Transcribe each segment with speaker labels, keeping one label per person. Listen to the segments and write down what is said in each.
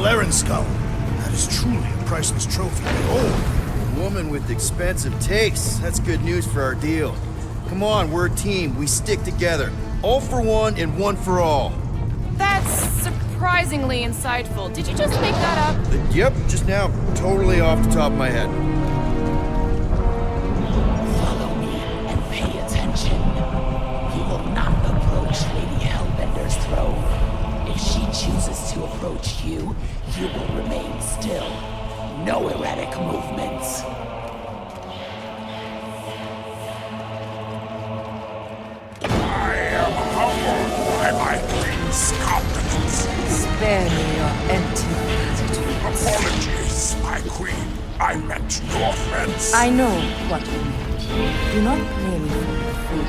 Speaker 1: Laren skull. That is truly a priceless trophy. Behold.
Speaker 2: A woman with expensive tastes. That's good news for our deal. Come on, we're a team. We stick together. All for one and one for all.
Speaker 3: That's surprisingly insightful. Did you just make that up?
Speaker 2: Yep, just now. Totally off the top of my head.
Speaker 4: Follow me and pay attention. You will not approach Lady Hellbender's throne. If she chooses to approach you, you will remain still. No erratic movements.
Speaker 5: I am humbled by my queen's confidence.
Speaker 6: Spare me your empty platitudes.
Speaker 5: Apologies, my queen. I meant no offense.
Speaker 6: I know what you meant. Do not blame me for your fool.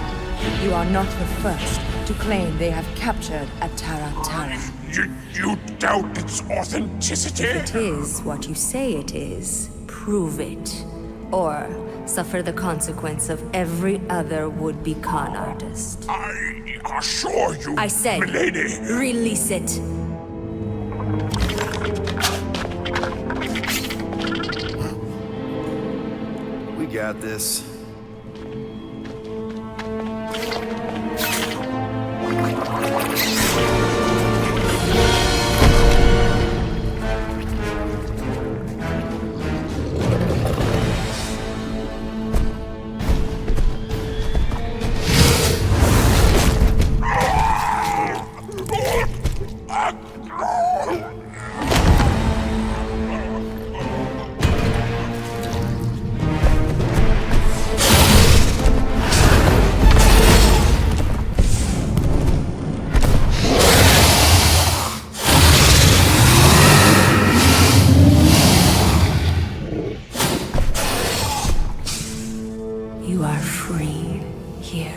Speaker 6: You are not the first to claim they have captured a Tara.
Speaker 5: You doubt its authenticity?
Speaker 6: If it is what you say it is, prove it. Or suffer the consequence of every other would-be con artist.
Speaker 5: I assure you,
Speaker 6: I said,
Speaker 5: milady.
Speaker 6: Release it.
Speaker 2: We got this.
Speaker 6: You are free here.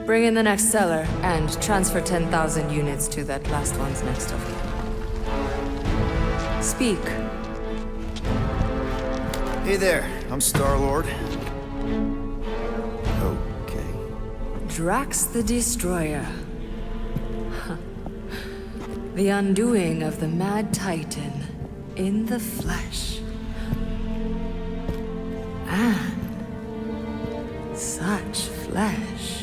Speaker 6: Bring in the next seller and transfer 10,000 units to that last one's next of kin. Speak.
Speaker 2: Hey there, I'm Star-Lord. Okay.
Speaker 6: Drax the Destroyer. The undoing of the Mad Titan in the flesh. And such flesh.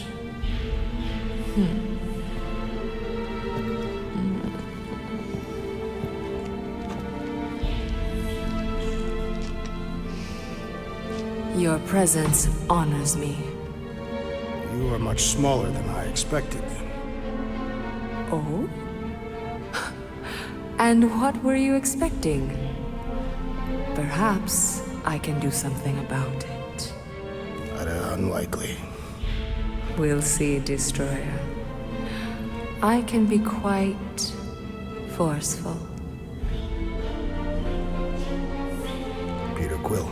Speaker 6: Your presence honors me.
Speaker 1: You are much smaller than I expected.
Speaker 6: Oh? And what were you expecting? Perhaps I can do something about it.
Speaker 1: Unlikely.
Speaker 6: We'll see, Destroyer. I can be quite forceful.
Speaker 1: Peter Quill.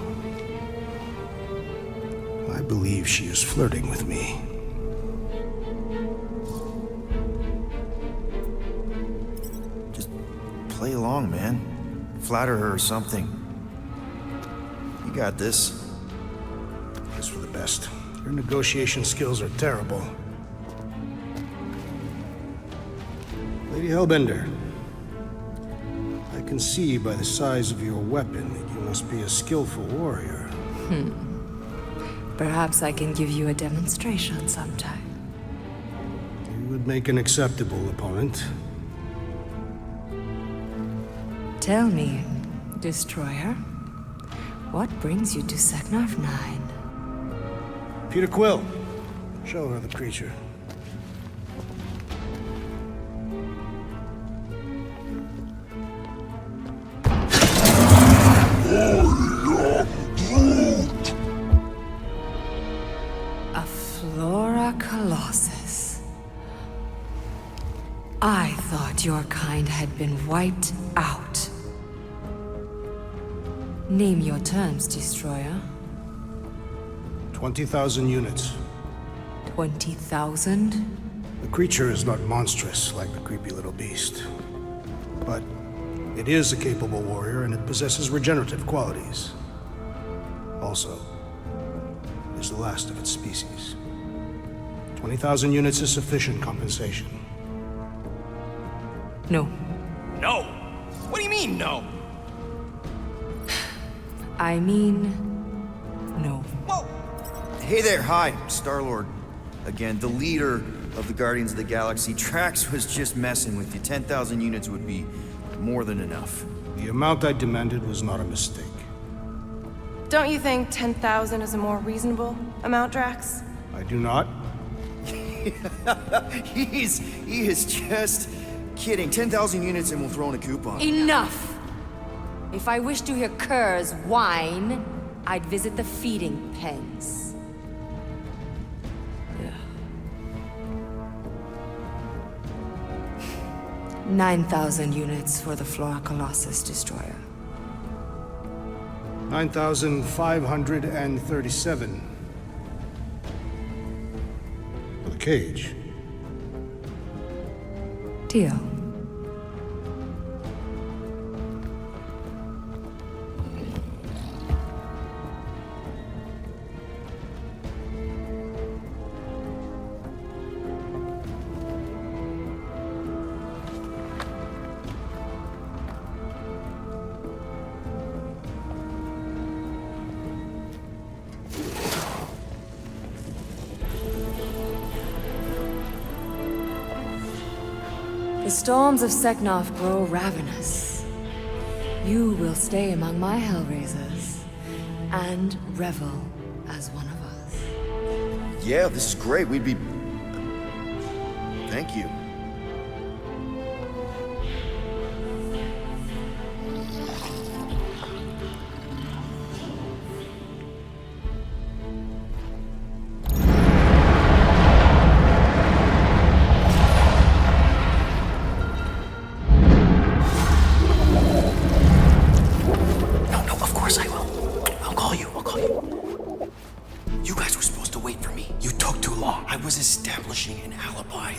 Speaker 1: I believe she is flirting with me.
Speaker 2: Just play along, man. Flatter her or something. You got this.
Speaker 1: It's for the best. Your negotiation skills are terrible. Lady Hellbender, I can see by the size of your weapon that you must be a skillful warrior.
Speaker 6: Perhaps I can give you a demonstration sometime.
Speaker 1: You would make an acceptable opponent.
Speaker 6: Tell me, Destroyer, what brings you to Seknarf 9?
Speaker 1: Peter Quill, show her the creature.
Speaker 6: A Flora Colossus. I thought your kind had been wiped out. Name your terms, Destroyer.
Speaker 1: 20,000 units.
Speaker 6: 20,000?
Speaker 1: The creature is not monstrous like the creepy little beast, but it is a capable warrior and it possesses regenerative qualities. Also, it is the last of its species. 20,000 units is sufficient compensation.
Speaker 6: No.
Speaker 2: No! What do you mean, no?
Speaker 6: I mean, no.
Speaker 2: Whoa! Hey there, hi, Star-Lord. Again, the leader of the Guardians of the Galaxy. Drax was just messing with you. 10,000 units would be more than enough.
Speaker 1: The amount I demanded was not a mistake.
Speaker 3: Don't you think 10,000 is a more reasonable amount, Drax?
Speaker 1: I do not.
Speaker 2: He is just kidding. 10,000 units and we'll throw in a coupon.
Speaker 6: Enough! If I wished to hear curs whine, I'd visit the feeding pens. 9,000 units for the Flora Colossus destroyer.
Speaker 1: 9,537. For the cage.
Speaker 6: Deal. The storms of Seknov grow ravenous. You will stay among my Hellraisers and revel as one of us.
Speaker 2: Yeah, this is great. We'd be... Thank you.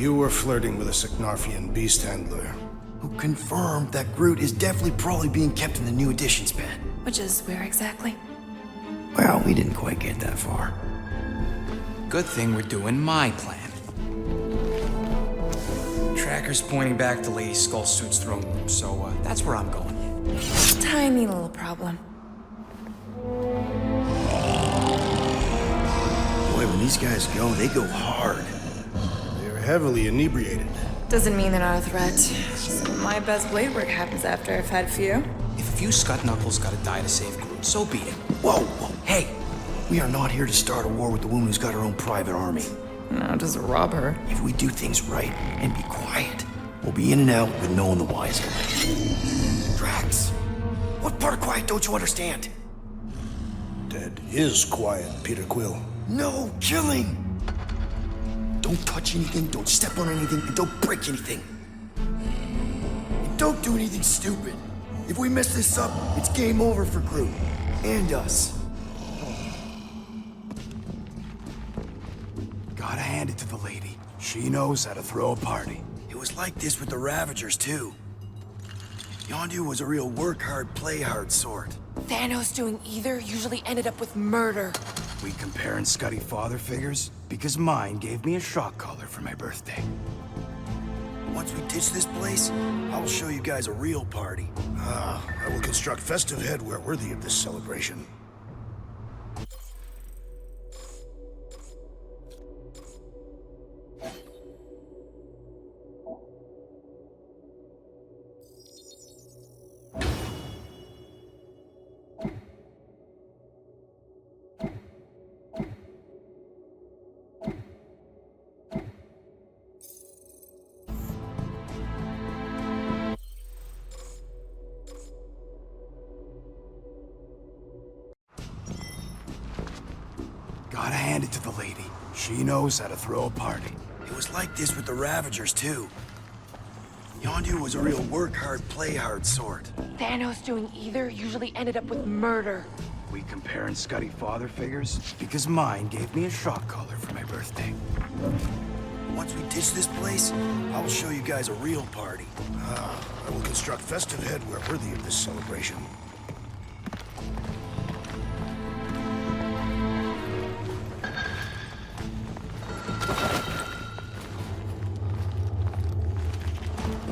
Speaker 1: You were flirting with a Seknarfian beast handler.
Speaker 2: Who confirmed that Groot is definitely probably being kept in the new editions pen.
Speaker 3: Which is where exactly?
Speaker 2: Well, we didn't quite get that far.
Speaker 7: Good thing we're doing my plan. Tracker's pointing back to Lady Skullsuit's throne room, so that's where I'm going.
Speaker 3: Tiny little problem.
Speaker 2: Boy, when these guys go, they go hard.
Speaker 1: They're heavily inebriated.
Speaker 3: Doesn't mean they're not a threat. Some of my best blade work happens after I've had a few.
Speaker 7: If a few Scut Knuckles gotta die to save Groot, so be it.
Speaker 2: Whoa, whoa, hey! We are not here to start a war with the woman who's got her own private army.
Speaker 3: No, just rob her.
Speaker 2: If we do things right and be quiet, we'll be in and out with no one the wiser. Drax, what part of quiet don't you understand?
Speaker 1: Dead is quiet, Peter Quill.
Speaker 2: No killing! Don't touch anything, don't step on anything, and don't break anything. And don't do anything stupid. If we mess this up, it's game over for Groot. And us.
Speaker 5: Gotta hand it to the lady. She knows how to throw a party.
Speaker 2: It was like this with the Ravagers, too. Yondu was a real work hard, play hard sort.
Speaker 3: Thanos doing either usually ended up with murder.
Speaker 5: We comparing Scuddy father figures? Because mine gave me a shock collar for my birthday.
Speaker 2: Once we ditch this place, I will show you guys a real party.
Speaker 1: I will construct festive headwear worthy of this celebration.
Speaker 5: Gotta hand it to the lady. She knows how to throw a party.
Speaker 2: It was like this with the Ravagers, too. Yondu was a real work hard, play hard sort.
Speaker 3: Thanos doing either usually ended up with murder.
Speaker 5: We comparing Scuddy father figures? Because mine gave me a shock collar for my birthday.
Speaker 2: Once we ditch this place, I will show you guys a real party.
Speaker 1: I will construct festive headwear worthy of this celebration.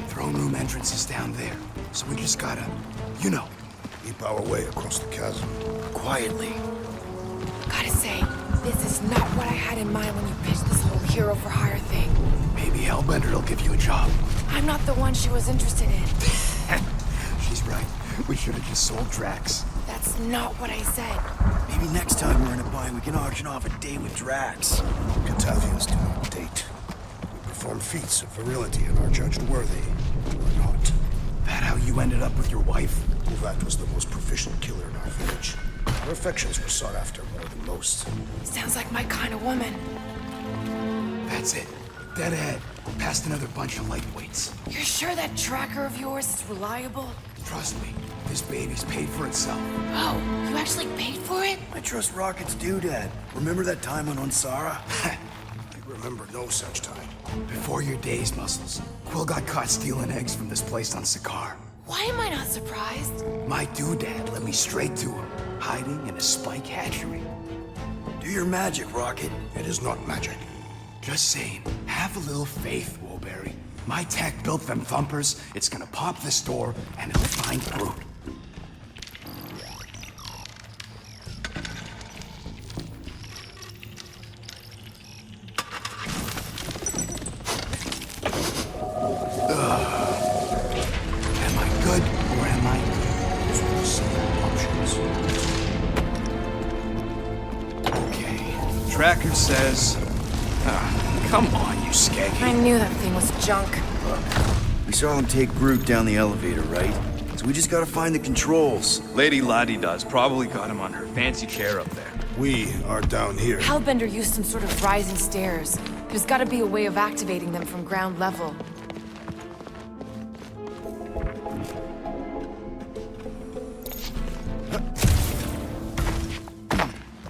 Speaker 5: Throne room entrance is down there, so we just gotta, you know.
Speaker 1: Keep our way across the chasm.
Speaker 2: Quietly.
Speaker 3: Gotta say, this is not what I had in mind when you pitched this whole hero for hire thing.
Speaker 5: Maybe Hellbender will give you a job.
Speaker 3: I'm not the one she was interested in.
Speaker 5: She's right. We should have just sold Drax.
Speaker 3: That's not what I said.
Speaker 2: Maybe next time we're in a bind, we can auction off a date with Drax.
Speaker 1: Cataphians do not date. We perform feats of virility and are judged worthy, or not.
Speaker 5: That how you ended up with your wife?
Speaker 1: Uvat was the most proficient killer in our village. Her affections were sought after more than most.
Speaker 3: Sounds like my kind of woman.
Speaker 5: That's it. Dead ahead. Past another bunch of lightweights.
Speaker 3: You're sure that tracker of yours is reliable?
Speaker 5: Trust me, this baby's paid for itself.
Speaker 3: Oh, you actually paid for it?
Speaker 2: I trust Rocket's doodad. Remember that time on Unsara?
Speaker 1: I remember no such time.
Speaker 5: Before your days, Muscles, Quill got caught stealing eggs from this place on Sakaar.
Speaker 3: Why am I not surprised?
Speaker 5: My doodad led me straight to him, hiding in a spike hatchery.
Speaker 2: Do your magic, Rocket.
Speaker 1: It is not magic.
Speaker 5: Just saying, have a little faith, Woolberry. My tech built them thumpers, it's gonna pop this door, and it'll find Groot. Am I good, or am I good?
Speaker 1: Those were the same options.
Speaker 5: Okay. Tracker says... come on, you
Speaker 3: I
Speaker 5: skeggy.
Speaker 3: knew that thing was junk.
Speaker 2: We saw them take Groot down the elevator, right? So we just gotta find the controls.
Speaker 8: Lady Lottie-Da's probably got him on her fancy chair up there.
Speaker 1: We are down here.
Speaker 3: Hellbender used some sort of rising stairs. There's gotta be a way of activating them from ground level.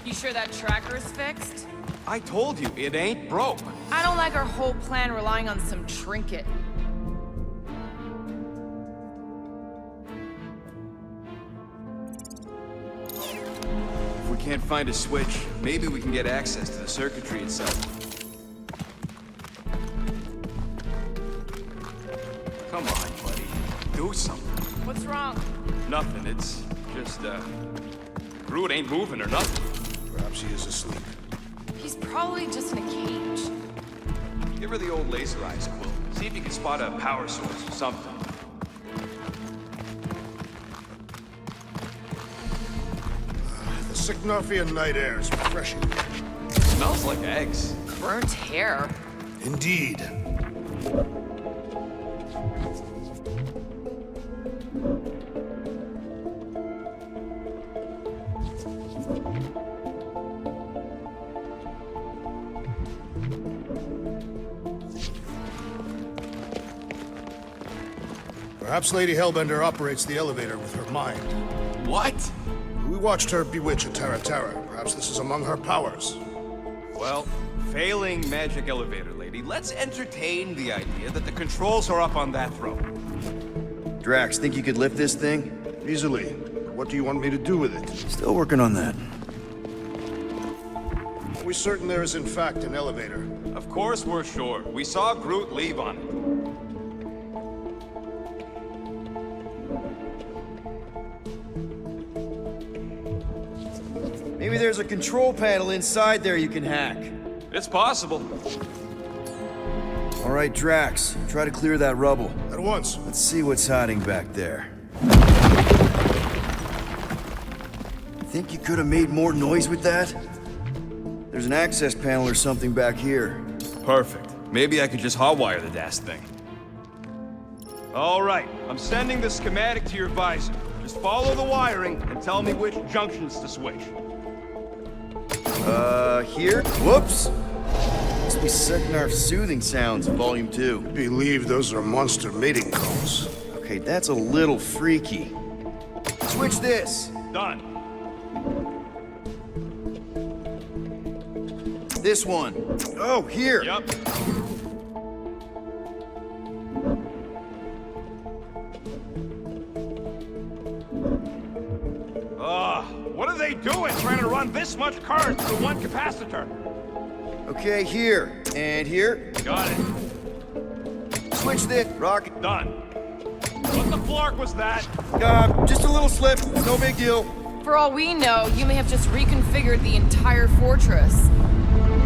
Speaker 3: You sure that tracker's fixed?
Speaker 8: I told you, it ain't broke.
Speaker 3: I don't like our whole plan relying on some trinket.
Speaker 8: If we can't find a switch, maybe we can get access to the circuitry itself. Come on, buddy. Do something.
Speaker 3: What's wrong?
Speaker 8: Nothing, it's just, Groot ain't moving or nothing.
Speaker 1: Perhaps he is asleep.
Speaker 3: He's probably just in a cage.
Speaker 8: Give her the old laser eyes, Quill. See if you can spot a power source or something.
Speaker 1: The Signofian night air is refreshing.
Speaker 8: Smells like eggs.
Speaker 3: Burnt hair.
Speaker 1: Indeed. Perhaps Lady Hellbender operates the elevator with her mind.
Speaker 8: What?
Speaker 1: We watched her bewitch a Tara Tara. Perhaps this is among her powers.
Speaker 8: Well, failing magic elevator lady, let's entertain the idea that the controls are up on that throne.
Speaker 2: Drax, think you could lift this thing?
Speaker 1: Easily. But what do you want me to do with it?
Speaker 2: Still working on that.
Speaker 1: Are we certain there is in fact an elevator?
Speaker 8: Of course we're sure. We saw Groot leave on it.
Speaker 2: Maybe there's a control panel inside there you can hack.
Speaker 8: It's possible.
Speaker 2: All right, Drax, try to clear that rubble.
Speaker 1: At once.
Speaker 2: Let's see what's hiding back there. Think you could have made more noise with that? There's an access panel or something back here.
Speaker 8: Perfect. Maybe I could just hotwire the DAS thing. All right, I'm sending the schematic to your visor. Just follow the wiring and tell me which junctions to switch.
Speaker 2: Here? Whoops! Must be Seknarf's soothing sounds, Volume 2.
Speaker 1: Believe those are monster mating calls.
Speaker 2: Okay, that's a little freaky. Switch this!
Speaker 8: Done.
Speaker 2: This one. Oh, here!
Speaker 8: Yup. doing trying to run this much current through one capacitor?
Speaker 2: Okay, here. And here.
Speaker 8: Got it.
Speaker 2: Switch this. Rocket.
Speaker 8: Done. What the flark was that?
Speaker 2: Just a little slip. No big deal.
Speaker 3: For all we know, you may have just reconfigured the entire fortress.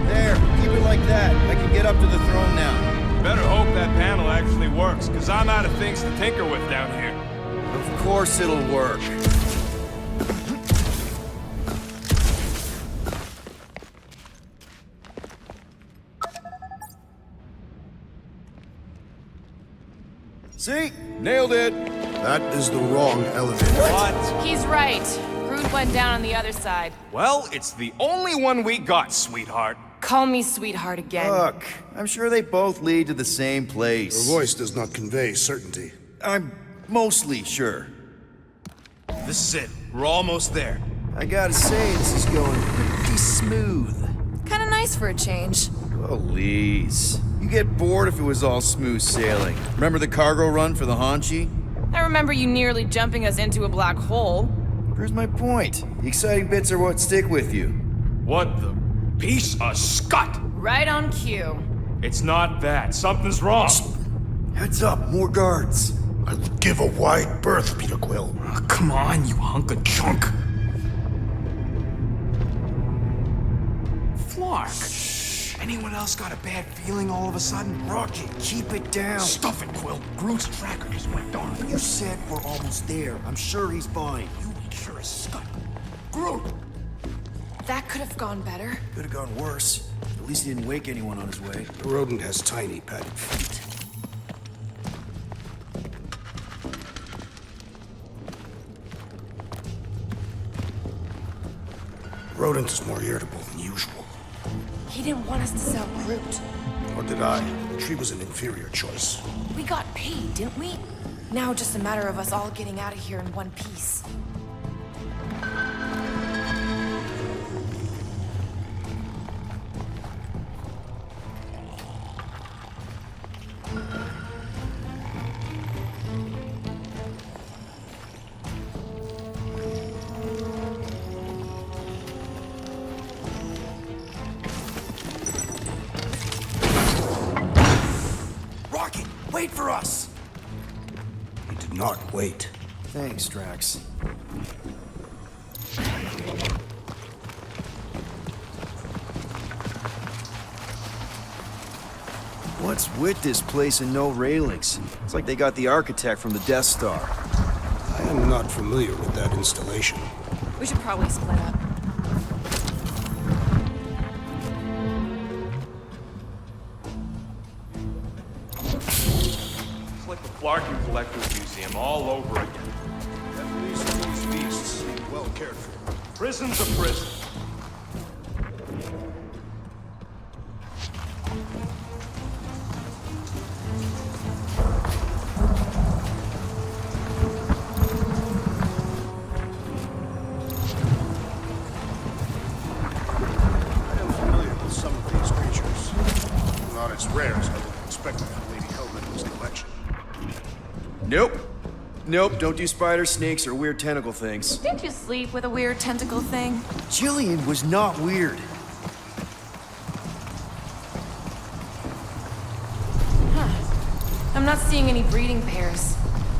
Speaker 2: There. Keep it like that. I can get up to the throne now.
Speaker 8: Better hope that panel actually works, because I'm out of things to tinker with down here.
Speaker 2: Of course it'll work. See? Nailed it.
Speaker 1: That is the wrong elevator.
Speaker 8: What?
Speaker 3: He's right. Groot went down on the other side.
Speaker 8: Well, it's the only one we got, sweetheart.
Speaker 3: Call me sweetheart again.
Speaker 2: Look, I'm sure they both lead to the same
Speaker 1: Your
Speaker 2: place.
Speaker 1: voice does not convey certainty.
Speaker 2: I'm mostly sure.
Speaker 8: This is it. We're almost there.
Speaker 2: I gotta say, this is going pretty smooth.
Speaker 3: Kinda nice for a change.
Speaker 2: Please. You get bored if it was all smooth sailing. Remember the cargo run for the Hanshi?
Speaker 3: I remember you nearly jumping us into a black hole.
Speaker 2: Here's my point. The exciting bits are what stick with you.
Speaker 8: What the piece of scut?
Speaker 3: Right on cue.
Speaker 8: It's not that. Something's wrong.
Speaker 2: Heads up, more guards.
Speaker 1: I would give a wide berth, Peter Quill.
Speaker 7: Oh, come on, you hunk of junk. Flark. Anyone else got a bad feeling all of a sudden?
Speaker 2: Rocket, keep it down.
Speaker 7: Stuff it, Quill. Groot's tracker just went dark.
Speaker 2: You said we're almost there. I'm sure he's fine.
Speaker 7: You ain't sure as scut. Groot!
Speaker 3: That could have gone better.
Speaker 2: Could have gone worse. At least he didn't wake anyone on his way.
Speaker 1: The rodent has tiny padded feet. Rodent is more irritable than usual.
Speaker 3: He didn't want us to sell Groot.
Speaker 1: Or did I? The tree was an inferior choice.
Speaker 3: We got paid, didn't we? Now just a matter of us all getting out of here in one piece.
Speaker 2: Rocket, wait for us!
Speaker 1: He did not wait.
Speaker 2: Thanks, Drax. What's with this place and no railings? It's like they got the architect from the Death Star.
Speaker 1: I am not familiar with that installation.
Speaker 3: We should probably split up.
Speaker 8: It's like the Flarkin Collector's Museum all over again.
Speaker 1: At least these beasts seem well cared for.
Speaker 8: Prison's a prison.
Speaker 1: I am familiar with some of these creatures. Not as rare as I would have expected from Lady Hellbender's collection.
Speaker 2: Nope. Nope, don't do spiders, snakes, or weird tentacle things.
Speaker 3: Didn't you sleep with a weird tentacle thing?
Speaker 2: Jillian was not weird.
Speaker 3: I'm not seeing any breeding pairs.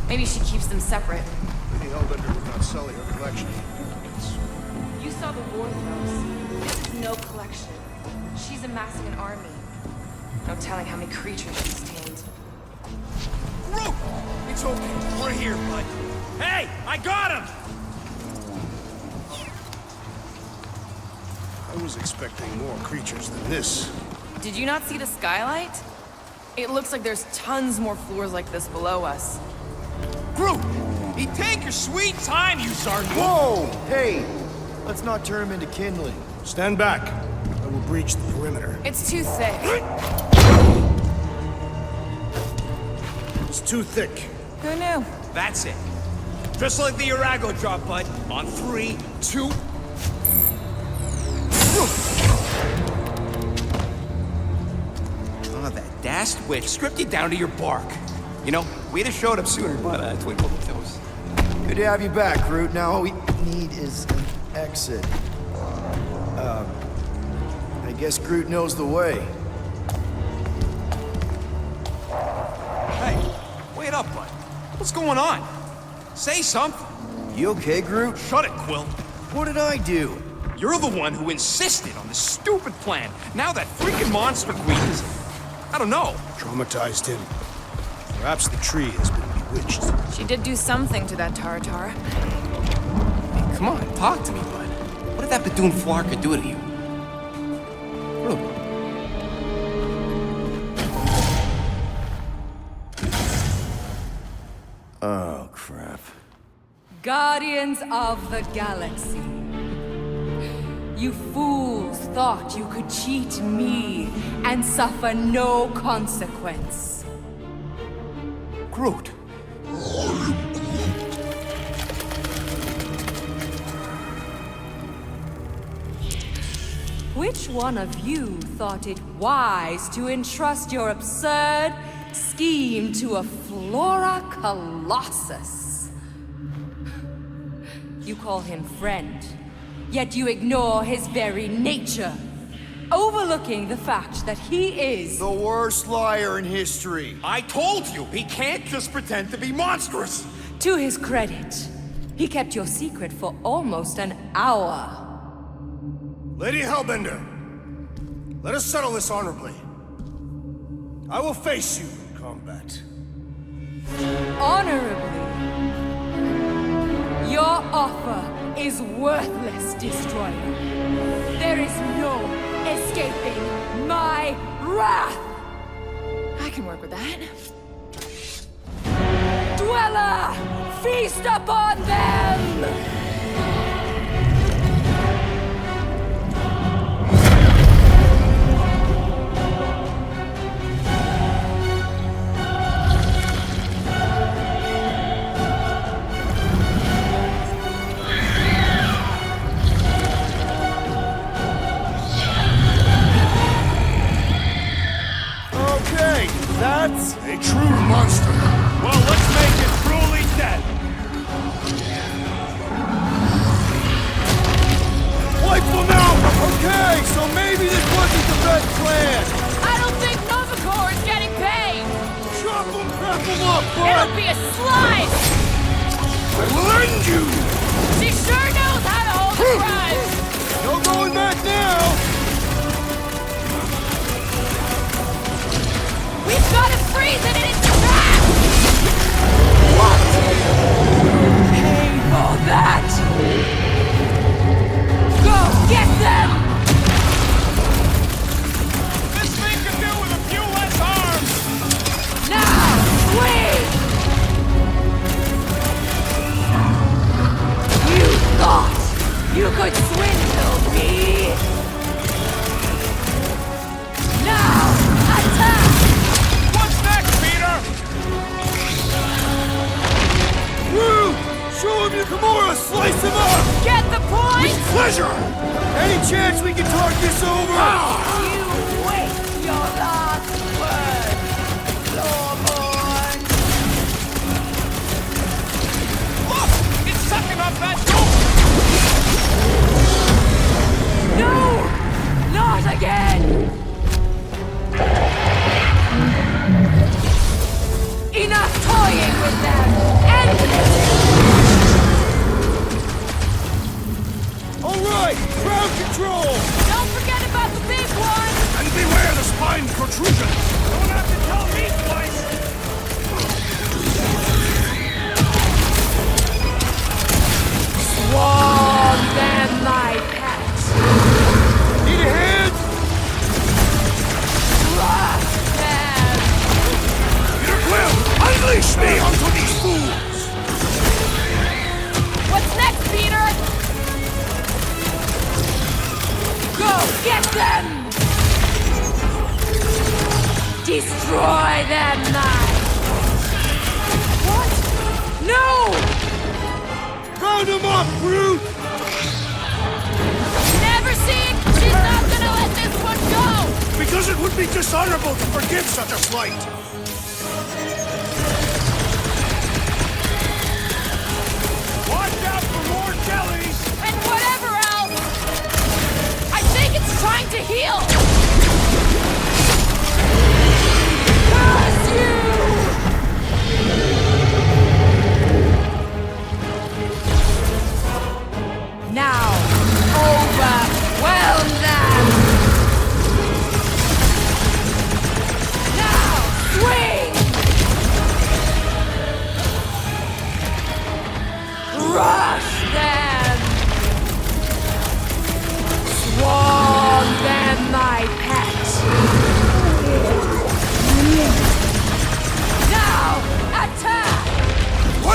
Speaker 3: Maybe she keeps them separate.
Speaker 1: Lady Hellbender would not sell her collection.
Speaker 3: You saw the war throws. This is no collection. She's amassing an army. No telling how many creatures she's tamed.
Speaker 8: Groot! It's okay. We're here, bud. Hey! I got him!
Speaker 1: I was expecting more creatures than this.
Speaker 3: Did you not see the skylight? It looks like there's tons more floors like this below us.
Speaker 8: Groot! He take your sweet time, you Zardu!
Speaker 2: Whoa! Hey! Let's not turn him into kindling.
Speaker 1: Stand back. I will breach the perimeter.
Speaker 3: It's too thick.
Speaker 1: It's too thick.
Speaker 3: Who knew?
Speaker 8: That's it. Just like the Arago drop, bud. On 3, 2... Oh, that dashed witch stripped you down to your bark. You know, we'd have showed up sooner, but twinkle the toes.
Speaker 2: Good to have you back, Groot. Now all we need is an exit. I guess Groot knows the way.
Speaker 8: Hey, wait up, bud. What's going on? Say something.
Speaker 2: You okay, Groot?
Speaker 8: Shut it, Quill.
Speaker 2: What did I do?
Speaker 8: You're the one who insisted on this stupid plan. Now that freaking monster queen is... I don't know.
Speaker 1: Traumatized him. Perhaps the tree has been bewitched.
Speaker 3: She did do something to that Taratar.
Speaker 7: Hey, come on, talk to me, bud. What did that Bethune Flarka do to you? Really?
Speaker 2: Oh, crap.
Speaker 6: Guardians of the Galaxy. You fools thought you could cheat me and suffer no consequence.
Speaker 8: Groot.
Speaker 6: Which one of you thought it wise to entrust your absurd scheme to a Flora Colossus? You call him friend, yet you ignore his very nature, overlooking the fact that he is...
Speaker 2: The worst liar in history.
Speaker 8: I told you, he can't just pretend to be monstrous.
Speaker 6: To his credit, he kept your secret for almost an hour.
Speaker 1: Lady Hellbender, let us settle this honorably. I will face you in combat.
Speaker 6: Honorably. Your offer is worthless, Destroyer. There is no escaping my wrath!
Speaker 3: I can work with that.
Speaker 6: Dweller! Feast upon them!
Speaker 2: That's
Speaker 1: A true monster.
Speaker 8: Well, let's make it truly dead.
Speaker 2: wipe them out! Okay, so maybe this wasn't the best plan.
Speaker 3: I don't think Novacore is getting paid!
Speaker 2: Chop them, crap them up, bud!
Speaker 3: It'll be a slice!
Speaker 2: I will end you!
Speaker 3: She sure knows how to hold a grudge!
Speaker 2: No going back now!
Speaker 3: We've got to freeze it in its tracks!
Speaker 6: What? Pay for that! Go get them!
Speaker 8: This thing can do with a few less arms!
Speaker 6: Now, swing! You thought you could swindle me? Now, attack!
Speaker 8: What's next, Peter?
Speaker 2: Woo! Show him your Kimura! Slice him up!
Speaker 3: Get the point?
Speaker 2: Pleasure! Any chance we can talk this over?
Speaker 6: You waste your last word, Lawborn!
Speaker 8: Look! It's sucking up that dope!
Speaker 6: No! Not again! Enough toying with them! End this!
Speaker 2: Alright! Ground control!
Speaker 3: Don't forget about the big one!
Speaker 8: And beware the spine protrusion! Don't have to tell me twice!
Speaker 6: Swarm them, my pet!
Speaker 2: Need a hand?
Speaker 6: Crush them!
Speaker 8: Peter Quill, unleash me onto these fools!
Speaker 3: What's next, Peter?
Speaker 6: Go get them! Destroy them, knife! What? No!
Speaker 2: Round him up, Groot!
Speaker 3: Never seen? She's not gonna let this one go!
Speaker 1: Because it would be dishonorable to forgive such a slight.
Speaker 8: Watch out for more jellies!
Speaker 3: And whatever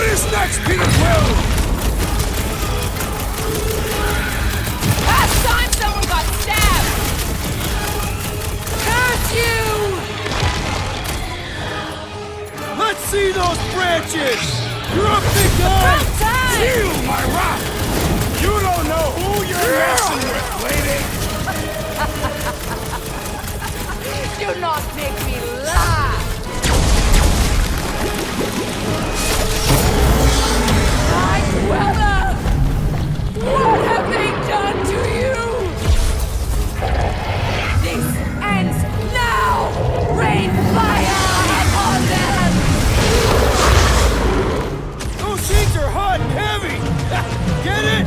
Speaker 2: What is next, Peter Quill?
Speaker 3: Last time someone got stabbed! Curse you!
Speaker 2: Let's see those branches! You're a big guy!
Speaker 3: About time!
Speaker 2: Feel my wrath!
Speaker 5: You don't know who you're messing with, lady!
Speaker 3: Do not make me laugh! My brother! What have they done to you? This ends now! Rain fire upon them!
Speaker 2: Those sheets are hot and heavy! Get it?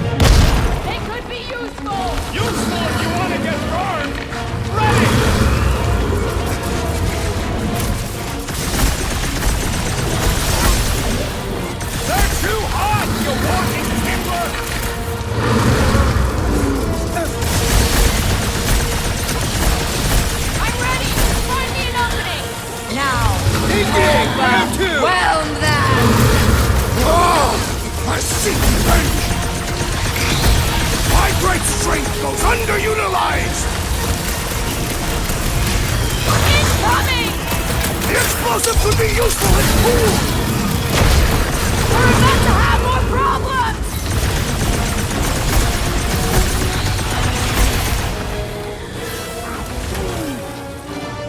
Speaker 3: They could be useful!
Speaker 5: Useful if you want to get burned! Ready! They're too hot, you walking timber!
Speaker 3: I'm ready! Find me an opening! Now! Overwhelm them!
Speaker 2: Oh! I seek revenge! My great strength goes underutilized!
Speaker 3: Incoming!
Speaker 2: The explosive could be useful in pool!
Speaker 3: We're about to have more problems!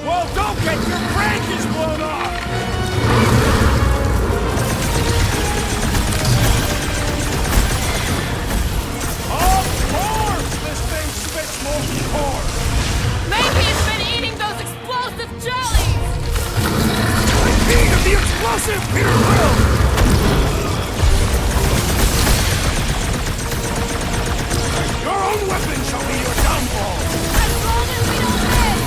Speaker 5: Well, don't get your branches blown off! Of course this thing spits molten core!
Speaker 3: Maybe it's been eating those explosive jellies!
Speaker 2: The key to the explosive, Peter Quill! Your own weapon shall be your downfall!
Speaker 3: As long as we don't miss!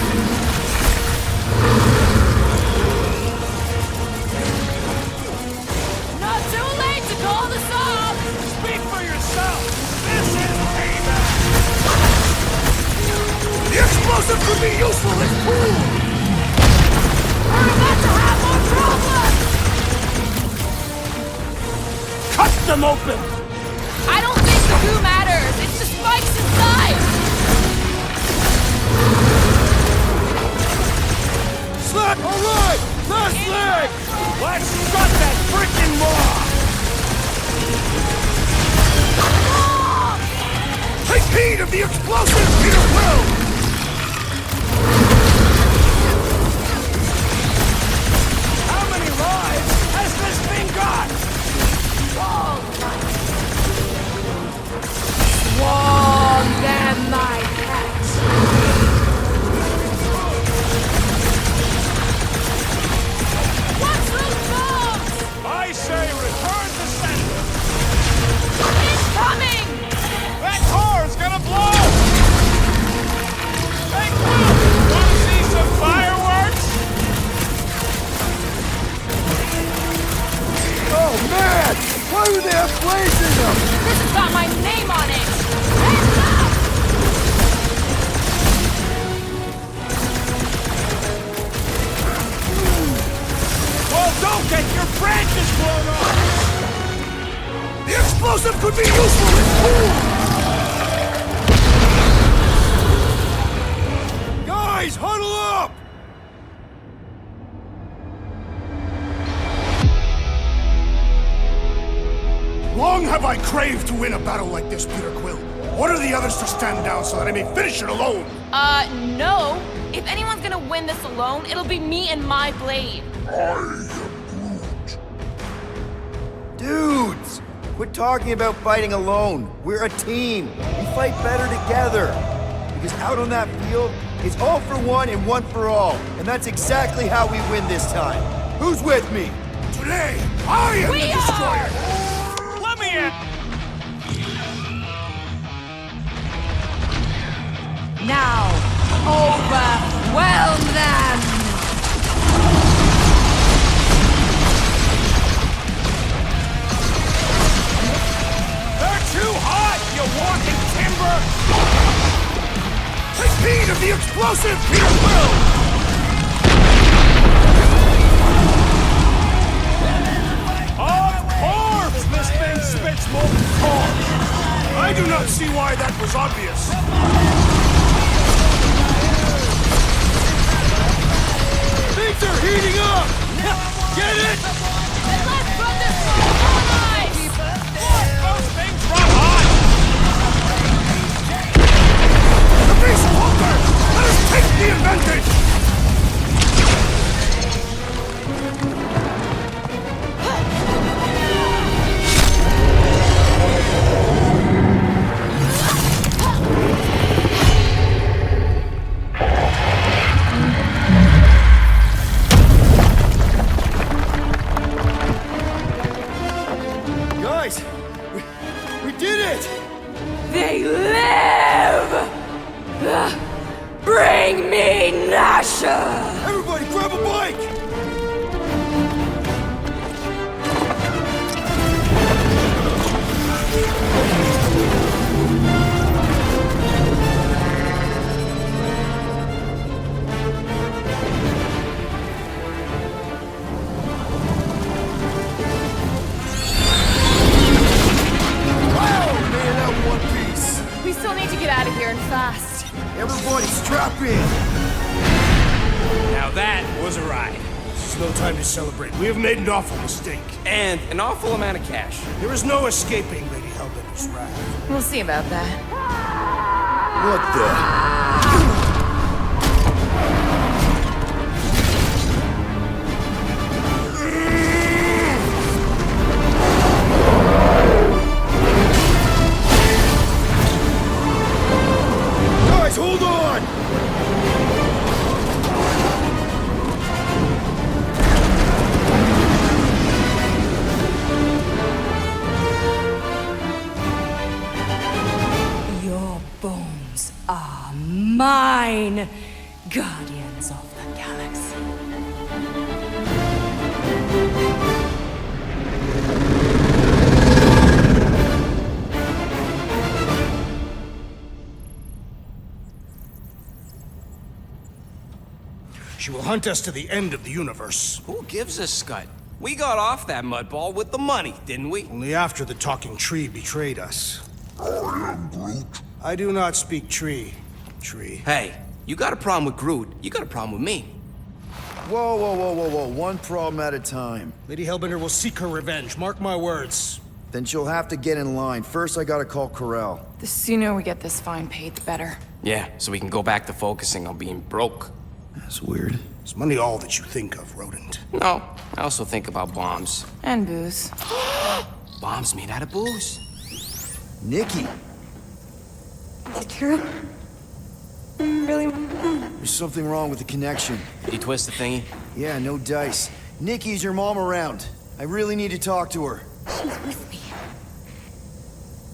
Speaker 3: Not too late to call this off!
Speaker 5: Speak for yourself! This is payback!
Speaker 2: The explosive could be useful in pool!
Speaker 3: We're about to have more problems!
Speaker 2: Cut them open!
Speaker 3: I don't think the goo matters! It's the spikes inside!
Speaker 2: Slap! Alright! Last leg!
Speaker 5: Let's shut that frickin' maw!
Speaker 2: Take heed of the explosive, Peter Quill!
Speaker 5: How many lives has this thing got?
Speaker 3: Swarm them, my pet! What's those bombs?
Speaker 5: I say return to sender!
Speaker 3: Incoming!
Speaker 5: That car's gonna blow! Hey, Quill! Wanna see some fireworks?
Speaker 2: Oh man! Why would they have flames in them?
Speaker 3: This has got my name on it! Hands up!
Speaker 5: Well, don't get your branches blown off!
Speaker 2: The explosive could be useful in pool! Guys, huddle up! Long have I craved to win a battle like this, Peter Quill. Order the others to stand down so that I may finish it alone.
Speaker 3: No. If anyone's gonna win this alone, it'll be me and my blade.
Speaker 9: Dudes! Quit talking about fighting alone. We're a team. We fight better together. Because out on that field, it's all for one and one for all. And that's exactly how we win this time. Who's with me?
Speaker 2: Today, I am
Speaker 3: We
Speaker 2: the
Speaker 3: are!
Speaker 2: destroyer!
Speaker 5: Let me in!
Speaker 3: Now, overwhelm them!
Speaker 5: They're too hot, you walking timber!
Speaker 2: Take heed of the explosive, Peter Quill!
Speaker 5: Of course!
Speaker 1: why that was obvious.
Speaker 2: Things are heating up! Get it?
Speaker 3: Let's put this on ice!
Speaker 8: Those things run hot!
Speaker 1: The beast hunter! Let us take the advantage!
Speaker 2: Guys, we did it!
Speaker 6: They live! Bring me Nasha!
Speaker 2: Everybody grab a bike!
Speaker 3: We still need to get out of here and fast.
Speaker 2: Everybody strap in!
Speaker 8: Now that was a ride.
Speaker 1: This is no time to celebrate. We have made an awful mistake.
Speaker 7: And an awful amount of cash.
Speaker 1: There is no escaping Lady Hellbender's wrath.
Speaker 3: We'll see about that.
Speaker 2: What the? Guys, hold on!
Speaker 6: Your bones are mine, guardians of the galaxy.
Speaker 1: She will hunt us to the end of the universe.
Speaker 7: Who gives a scut? We got off that mudball with the money, didn't we?
Speaker 1: Only after the talking tree betrayed us. I do not speak tree.
Speaker 7: Hey, you got a problem with Groot, you got a problem with me.
Speaker 2: Whoa, whoa, whoa, whoa, whoa. One problem at a time.
Speaker 1: Lady Hellbender will seek her revenge. Mark my words.
Speaker 2: Then she'll have to get in line. First, I gotta call Ko-Rel.
Speaker 3: The sooner we get this fine paid, the better.
Speaker 7: Yeah, so we can go back to focusing on being broke.
Speaker 2: That's weird.
Speaker 1: Is money all that you think of, rodent?
Speaker 7: No, I also think about bombs.
Speaker 3: And booze.
Speaker 7: Bombs made out of booze.
Speaker 2: Nikki,
Speaker 10: Is it true? Really?
Speaker 2: there's something wrong with the connection.
Speaker 7: Did he twist the thingy?
Speaker 2: Yeah, no dice. Nikki, is your mom around? I really need to talk to her.
Speaker 10: She's with me.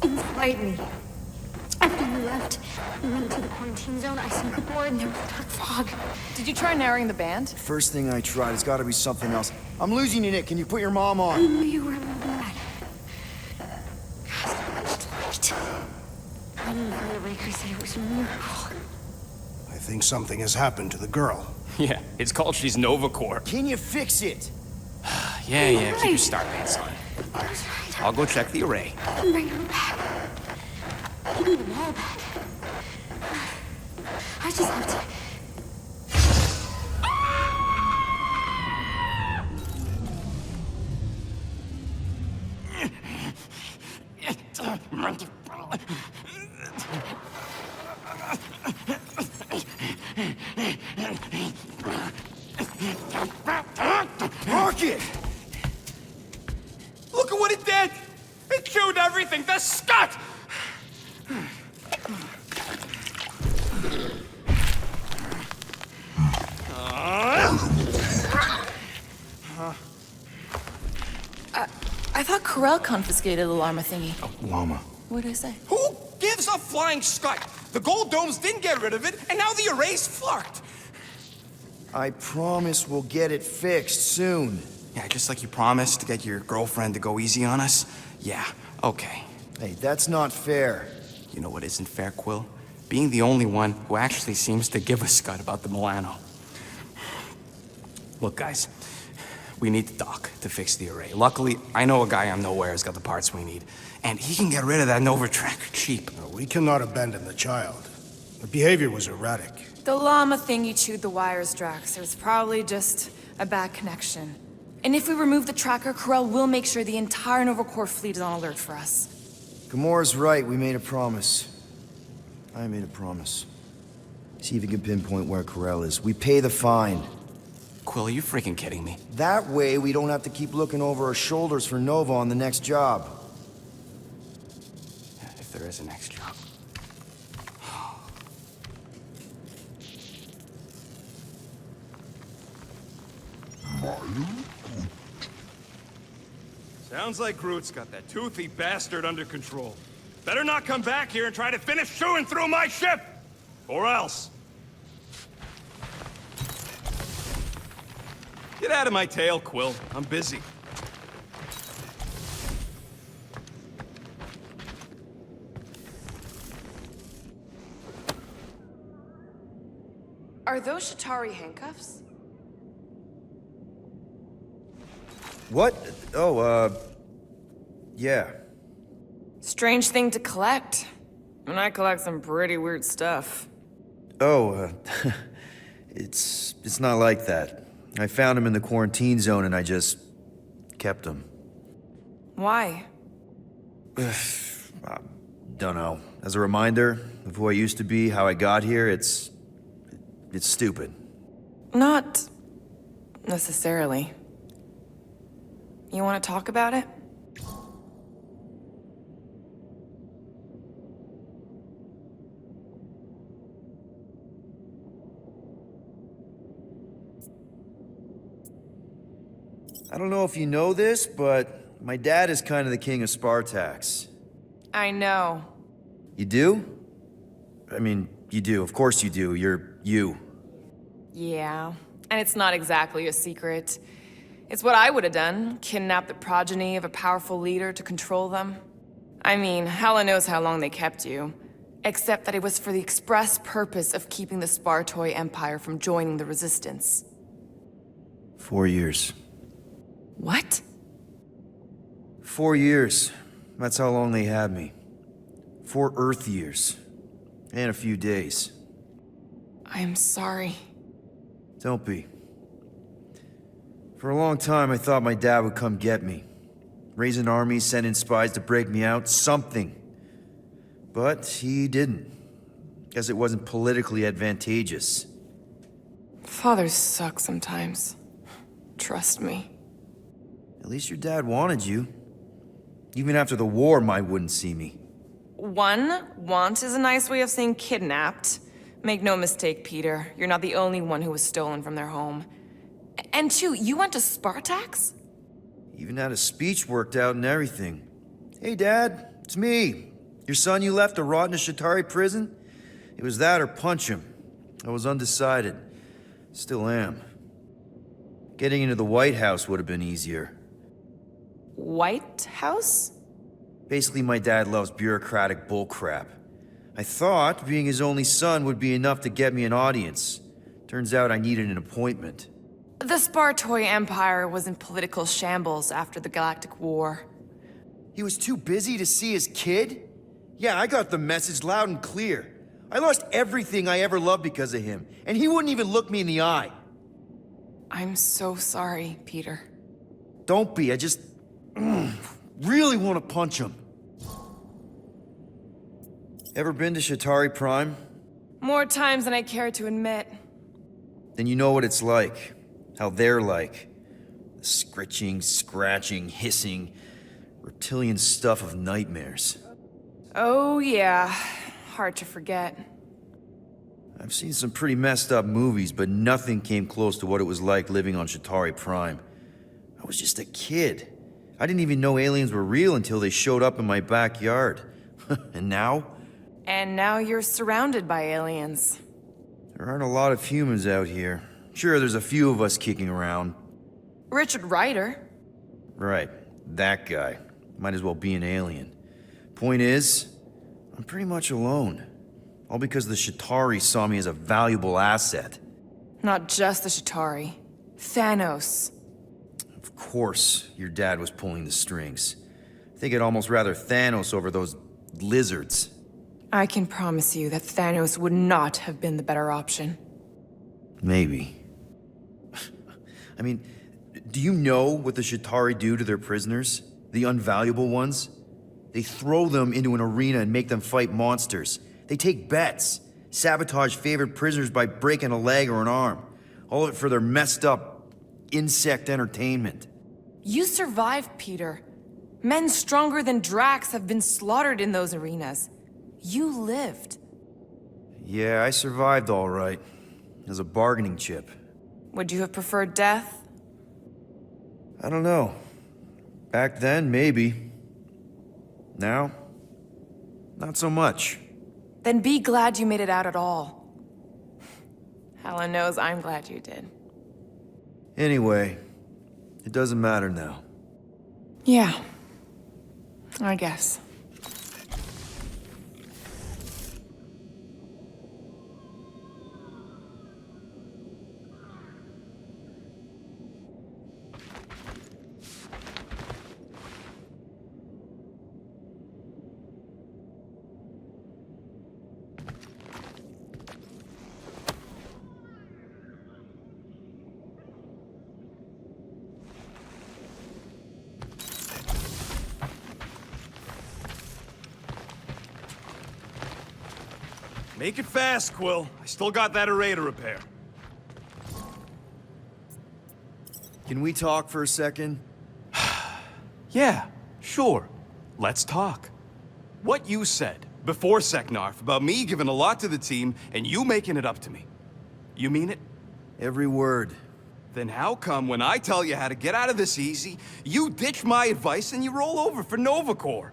Speaker 10: Inside me. After you left and went to the quarantine zone, I saw the board and there was dark fog.
Speaker 3: Did you try narrowing the band?
Speaker 2: First thing I tried, it's gotta be something else. I'm losing you, Nick. Can you put your mom on?
Speaker 10: I knew you were bad. So much light. When the Raker said it was a miracle.
Speaker 1: I think something has happened to the girl.
Speaker 7: Yeah, it's called she's Nova Corps.
Speaker 2: Can you fix it?
Speaker 7: Yeah, keep your star pants on.
Speaker 10: That's right.
Speaker 7: I'll go check the array.
Speaker 10: I can bring her back. Give me the ball back. I just have to.
Speaker 2: Rocket!
Speaker 8: Look at what it did! It chewed everything! The scut!
Speaker 3: I thought Ko-Rel confiscated the llama thingy.
Speaker 2: Llama.
Speaker 3: What'd I say?
Speaker 8: Who gives a flying scut? The gold domes didn't get rid of it, and now the array's flarked!
Speaker 2: I promise we'll get it fixed soon.
Speaker 5: Yeah, just like you promised to get your girlfriend to go easy on us? Yeah, okay.
Speaker 2: Hey, that's not fair.
Speaker 5: You know what isn't fair, Quill? Being the only one who actually seems to give a scut about the Milano. Look, guys,
Speaker 7: we need the dock to fix the array. Luckily, I know a guy on Nowhere has got the parts we need. And he can get rid of that Nova tracker cheap.
Speaker 1: No, we cannot abandon the child. Her behavior was erratic.
Speaker 3: The llama thing you chewed the wires, Drax. It was probably just a bad connection. And if we remove the tracker, Ko-Rel will make sure the entire Nova Corps fleet is on alert for us.
Speaker 9: Gamora's right, we made a promise. I made a promise. See if you can pinpoint where Ko-Rel is. We pay the fine.
Speaker 7: Quill, are you freaking kidding me?
Speaker 9: That way, we don't have to keep looking over our shoulders for Nova on the next job.
Speaker 7: If there is a next job.
Speaker 8: Sounds like Groot's got that toothy bastard under control. Better not come back here and try to finish chewing through my ship! Or else. Get out of my tail, Quill. I'm busy.
Speaker 3: Are those Shatari handcuffs?
Speaker 9: What? Oh, yeah.
Speaker 3: Strange thing to collect. And I collect some pretty weird stuff.
Speaker 9: Oh, it's not like that. I found him in the quarantine zone and I just kept him.
Speaker 3: Why?
Speaker 9: Don't know. As a reminder of who I used to be, how I got here, it's stupid.
Speaker 3: Not necessarily. You want to talk about it?
Speaker 9: I don't know if you know this, but my dad is kind of the king of Spartax.
Speaker 3: I know.
Speaker 9: You do? I mean, you do. Of course you do. You're you.
Speaker 3: Yeah. And it's not exactly a secret. It's what I would have done. Kidnap the progeny of a powerful leader to control them. I mean, Hela knows how long they kept you. Except that it was for the express purpose of keeping the Spartoi Empire from joining the Resistance.
Speaker 9: 4 years.
Speaker 3: What?
Speaker 9: 4 years. That's how long they had me. 4 Earth years. And a few days.
Speaker 3: I'm sorry.
Speaker 9: Don't be. For a long time, I thought my dad would come get me. Raise an army, send in spies to break me out, something. But he didn't. Guess it wasn't politically advantageous.
Speaker 3: Fathers suck sometimes. Trust me.
Speaker 9: At least your dad wanted you. Even after the war, Mai wouldn't see me.
Speaker 3: Want is a nice way of saying kidnapped. Make no mistake, Peter. You're not the only one who was stolen from their home. And 2, you went to Spartax?
Speaker 9: Even had a speech worked out and everything. Hey, Dad, it's me. Your son you left to rot in a Shatari prison? It was that or punch him. I was undecided. Still am. Getting into the White House would have been easier.
Speaker 3: White House?
Speaker 9: Basically, my dad loves bureaucratic bullcrap. I thought being his only son would be enough to get me an audience. Turns out I needed an appointment.
Speaker 3: The Spartoi Empire was in political shambles after the Galactic War.
Speaker 9: He was too busy to see his kid? Yeah, I got the message loud and clear. I lost everything I ever loved because of him, and he wouldn't even look me in the eye.
Speaker 3: I'm so sorry, Peter.
Speaker 9: Don't be, I just really want to punch him. Ever been to Shatari Prime?
Speaker 3: More times than I care to admit.
Speaker 9: Then you know what it's like. How they're like. The scritching, scratching, hissing, reptilian stuff of nightmares.
Speaker 3: Oh yeah, hard to forget.
Speaker 9: I've seen some pretty messed up movies, but nothing came close to what it was like living on Shatari Prime. I was just a kid. I didn't even know aliens were real until they showed up in my backyard. And now?
Speaker 3: And now you're surrounded by aliens.
Speaker 9: There aren't a lot of humans out here. Sure, there's a few of us kicking around.
Speaker 3: Richard Ryder.
Speaker 9: Right, that guy. Might as well be an alien. Point is, I'm pretty much alone. All because the Shatari saw me as a valuable asset.
Speaker 3: Not just the Shatari. Thanos.
Speaker 9: Of course, your dad was pulling the strings. I think I'd almost rather Thanos over those lizards.
Speaker 3: I can promise you that Thanos would not have been the better option.
Speaker 9: Maybe. I mean, do you know what the Chitauri do to their prisoners? The unvaluable ones? They throw them into an arena and make them fight monsters. They take bets, sabotage favored prisoners by breaking a leg or an arm. All of it for their messed up insect entertainment.
Speaker 3: You survived, Peter. Men stronger than Drax have been slaughtered in those arenas. You lived.
Speaker 9: Yeah, I survived all right. As a bargaining chip.
Speaker 3: Would you have preferred death?
Speaker 9: I don't know. Back then, maybe. Now, not so much.
Speaker 3: Then be glad you made it out at all. Helen knows I'm glad you did.
Speaker 9: Anyway, it doesn't matter now.
Speaker 3: Yeah. I guess.
Speaker 8: Make it fast, Quill. I still got that array to repair.
Speaker 9: Can we talk for a second?
Speaker 8: Yeah, sure. Let's talk. What you said before Seknarf about me giving a lot to the team and you making it up to me. You mean it?
Speaker 9: Every word.
Speaker 8: Then how come when I tell you how to get out of this easy, you ditch my advice and you roll over for Nova Corps?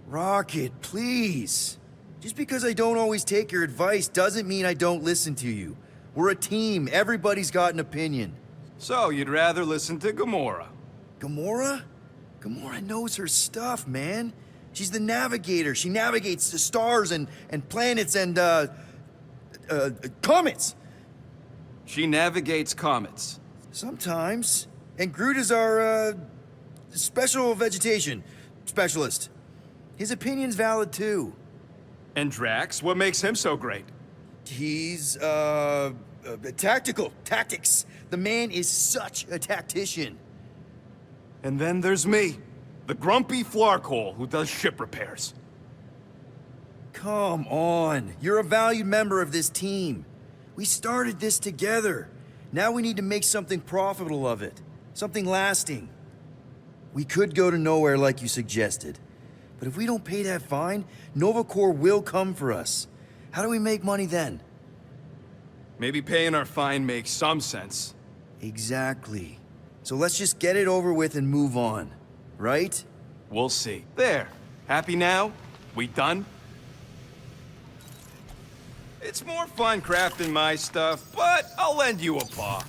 Speaker 9: Rocket, please. Just because I don't always take your advice doesn't mean I don't listen to you. We're a team. Everybody's got an opinion.
Speaker 8: So you'd rather listen to Gamora?
Speaker 9: Gamora? Gamora knows her stuff, man. She's the navigator. She navigates the stars and planets and, comets.
Speaker 8: She navigates comets.
Speaker 9: Sometimes. And Groot is our, special vegetation specialist. His opinion's valid, too.
Speaker 8: And Drax, what makes him so great?
Speaker 9: He's, tactical. Tactics. The man is such a tactician.
Speaker 8: And then there's me, the grumpy Flarkhole who does ship repairs.
Speaker 9: Come on. You're a valued member of this team. We started this together. Now we need to make something profitable of it. Something lasting. We could go to nowhere like you suggested. But if we don't pay that fine, Nova Corps will come for us. How do we make money then?
Speaker 8: Maybe paying our fine makes some sense.
Speaker 9: Exactly. So let's just get it over with and move on. Right?
Speaker 8: We'll see. There. Happy now? We done? It's more fun crafting my stuff, but I'll lend you a paw.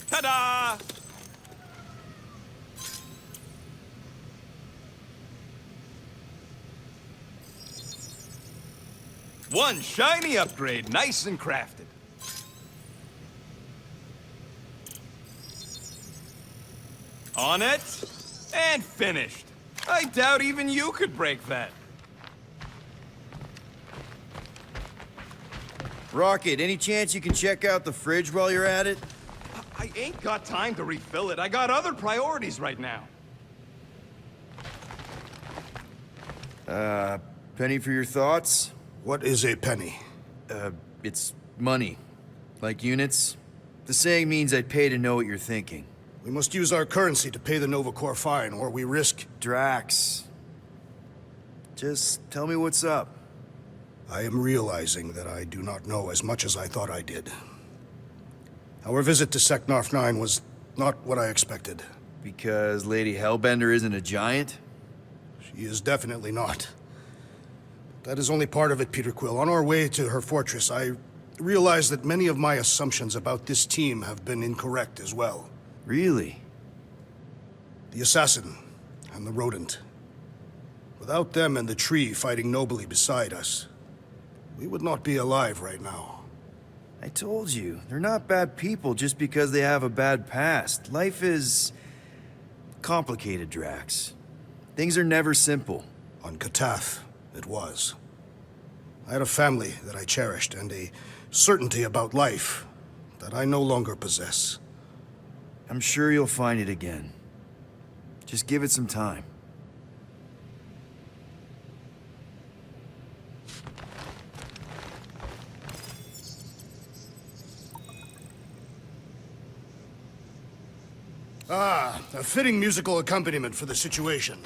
Speaker 8: Ta-da! One shiny upgrade, nice and crafted. On it, and finished. I doubt even you could break that.
Speaker 9: Rocket, any chance you can check out the fridge while you're at it?
Speaker 8: I ain't got time to refill it. I got other priorities right now.
Speaker 9: Penny for your thoughts?
Speaker 1: What is a penny?
Speaker 9: It's money. Like units. The saying means I'd pay to know what you're thinking.
Speaker 1: We must use our currency to pay the Nova Corps fine, or we risk...
Speaker 9: Drax. Just tell me what's up.
Speaker 1: I am realizing that I do not know as much as I thought I did. Our visit to Seknarf 9 was not what I expected.
Speaker 9: Because Lady Hellbender isn't a giant?
Speaker 1: She is definitely not. That is only part of it, Peter Quill. On our way to her fortress, I realized that many of my assumptions about this team have been incorrect as well.
Speaker 9: Really?
Speaker 1: The assassin and the rodent. Without them and the tree fighting nobly beside us, we would not be alive right now.
Speaker 9: I told you, they're not bad people just because they have a bad past. Life is complicated, Drax. Things are never simple.
Speaker 1: On Katath, it was. I had a family that I cherished and a certainty about life that I no longer possess.
Speaker 9: I'm sure you'll find it again. Just give it some time.
Speaker 1: Ah, a fitting musical accompaniment for the situation.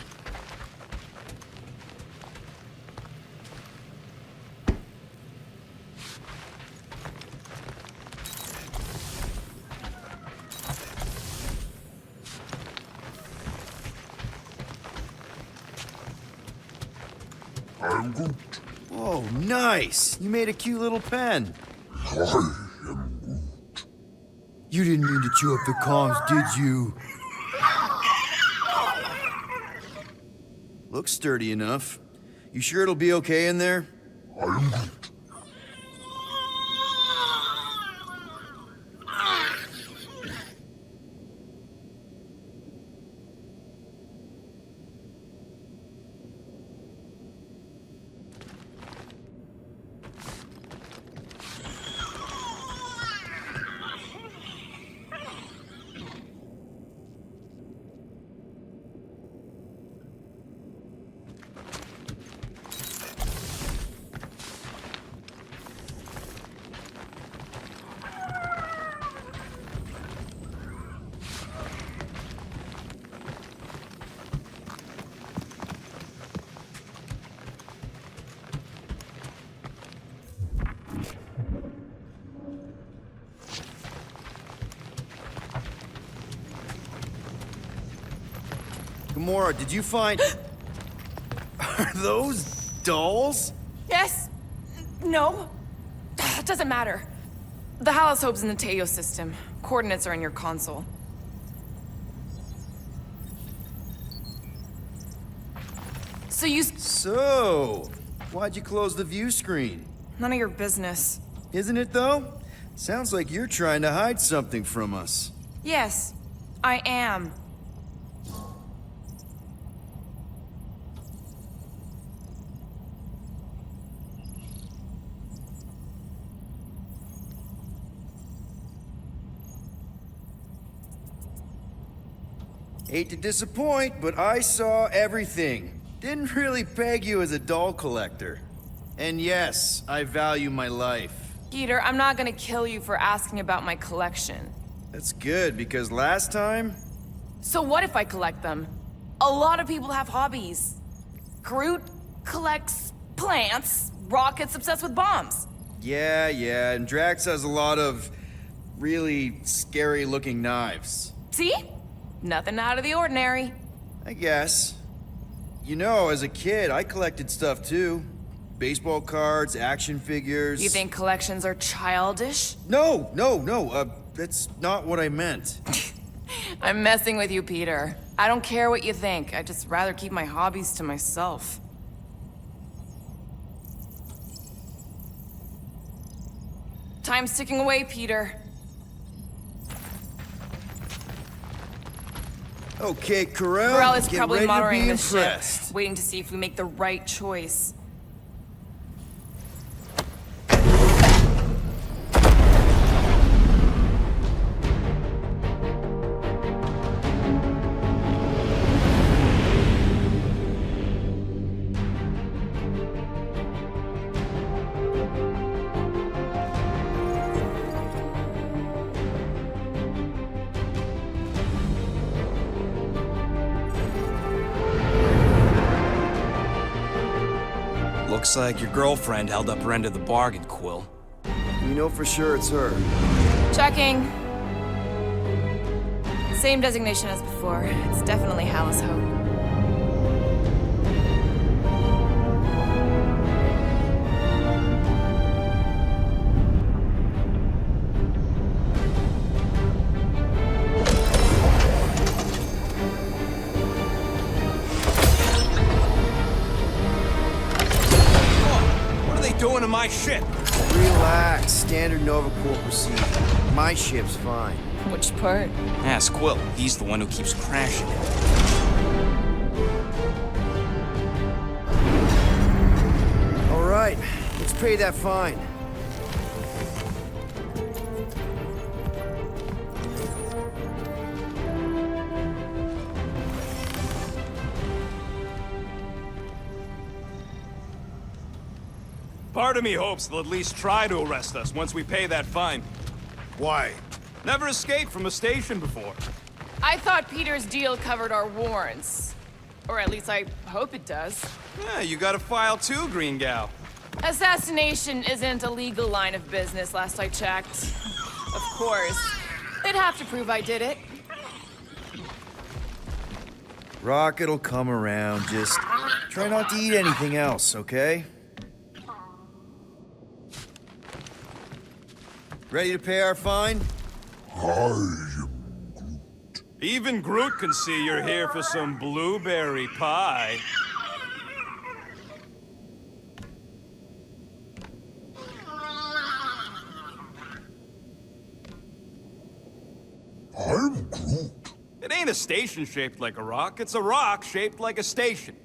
Speaker 11: I'm Groot.
Speaker 9: Oh, nice! You made a cute little pen.
Speaker 11: I am Groot.
Speaker 9: You didn't mean to chew up the comms, did you? Looks sturdy enough. You sure it'll be okay in there?
Speaker 11: I am Groot.
Speaker 9: Gamora, did you find... Are those dolls?
Speaker 3: Yes. No. It doesn't matter. The Hallis Hope's in the Teo system. Coordinates are in your console.
Speaker 9: So, why'd you close the view screen?
Speaker 3: None of your business.
Speaker 9: Isn't it, though? Sounds like you're trying to hide something from us.
Speaker 3: Yes, I am.
Speaker 9: Hate to disappoint, but I saw everything. Didn't really peg you as a doll collector. And yes, I value my life.
Speaker 3: Peter, I'm not gonna kill you for asking about my collection.
Speaker 9: That's good, because last time...
Speaker 3: So what if I collect them? A lot of people have hobbies. Groot collects plants, Rocket's obsessed with bombs.
Speaker 9: Yeah, and Drax has a lot of really scary-looking knives.
Speaker 3: See? Nothing out of the ordinary.
Speaker 9: I guess. You know, as a kid, I collected stuff too. Baseball cards, action figures...
Speaker 3: You think collections are childish?
Speaker 9: No, that's not what I meant.
Speaker 3: I'm messing with you, Peter. I don't care what you think. I'd just rather keep my hobbies to myself. Time's ticking away, Peter.
Speaker 9: Okay, Ko-Rel,
Speaker 3: Ko-Rel is
Speaker 9: get
Speaker 3: probably
Speaker 9: ready to
Speaker 3: monitoring
Speaker 9: be
Speaker 3: the
Speaker 9: impressed.
Speaker 3: ship, waiting to see if we make the right choice.
Speaker 8: Looks like your girlfriend held up her end of the bargain, Quill.
Speaker 9: You know for sure it's her.
Speaker 3: Checking. Same designation as before. It's definitely Hallis Hope.
Speaker 8: Doing in my ship!
Speaker 9: Relax. Standard Nova Corps procedure. My ship's fine.
Speaker 3: Which part?
Speaker 7: Ask Quill. He's the one who keeps crashing it.
Speaker 9: All right. Let's pay that fine.
Speaker 8: Part of me hopes they'll at least try to arrest us once we pay that fine.
Speaker 1: Why?
Speaker 8: Never escaped from a station before.
Speaker 3: I thought Peter's deal covered our warrants. Or at least I hope it does.
Speaker 8: Yeah, you got a file too, Green Gal.
Speaker 3: Assassination isn't a legal line of business, last I checked. Of course. They'd have to prove I did it.
Speaker 9: Rocket'll come around. Just try not to eat anything else, okay? Ready to pay our fine?
Speaker 11: I am
Speaker 8: Even Groot can see you're here for some blueberry pie.
Speaker 11: I'm Groot.
Speaker 8: It ain't a station shaped like a rock, it's a rock shaped like a station.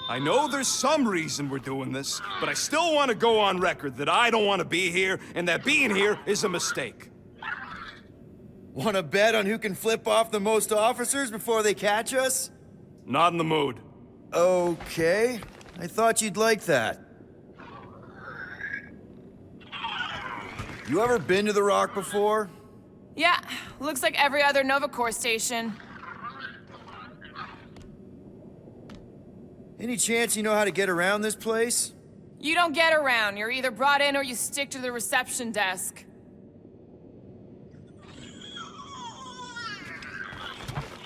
Speaker 8: I know there's some reason we're doing this, but I still want to go on record that I don't want to be here, and that being here is a mistake.
Speaker 9: Want to bet on who can flip off the most officers before they catch us?
Speaker 8: Not in the mood.
Speaker 9: Okay. I thought you'd like that. You ever been to the Rock before?
Speaker 3: Yeah, looks like every other Nova Corps station.
Speaker 9: Any chance you know how to get around this place?
Speaker 3: You don't get around. You're either brought in or you stick to the reception desk.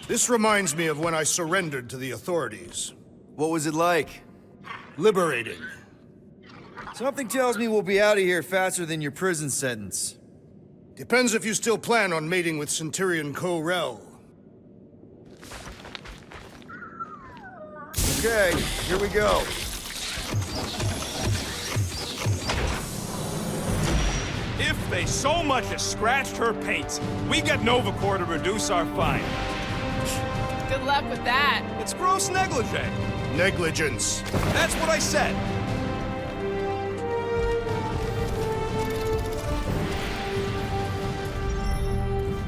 Speaker 1: This reminds me of when I surrendered to the authorities.
Speaker 9: What was it like?
Speaker 1: Liberating.
Speaker 9: Something tells me we'll be out of here faster than your prison sentence.
Speaker 1: Depends if you still plan on mating with Centurion Ko-Rel.
Speaker 9: Okay, here we go.
Speaker 8: If they so much as scratched her paint, we get Nova Corps to reduce our fine.
Speaker 3: Good luck with that.
Speaker 8: It's gross negligee.
Speaker 1: Negligence.
Speaker 8: That's what I said.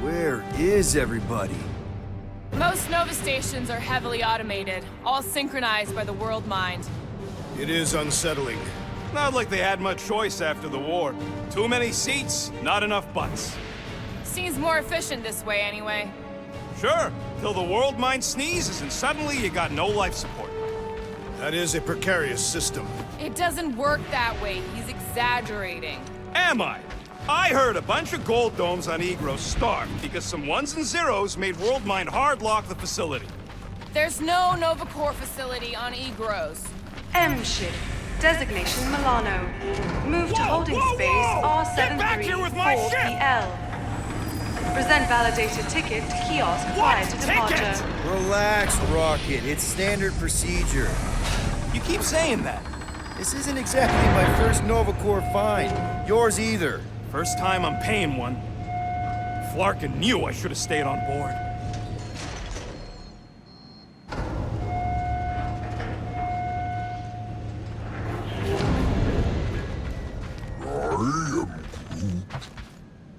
Speaker 9: Where is everybody?
Speaker 3: Most Nova stations are heavily automated, all synchronized by the world mind.
Speaker 1: It is unsettling.
Speaker 8: Not like they had much choice after the war. Too many seats, not enough butts.
Speaker 3: Seems more efficient this way anyway.
Speaker 8: Sure, till the world mind sneezes and suddenly you got no life support.
Speaker 1: That is a precarious system.
Speaker 3: It doesn't work that way. He's exaggerating.
Speaker 8: Am I? I heard a bunch of gold domes on Egros starved because some ones and zeros made Worldmind hard lock the facility.
Speaker 3: There's no Nova Corps facility on Egros.
Speaker 12: M ship. Designation Milano. Move to holding space
Speaker 8: Get back here with my ship!
Speaker 12: R734PL. Present validated ticket to kiosk prior to departure.
Speaker 9: Relax, Rocket. It's standard procedure.
Speaker 8: You keep saying that.
Speaker 9: This isn't exactly my first Nova Corps fine. Yours either.
Speaker 8: First time I'm paying one. Flarkin knew I should have stayed on board.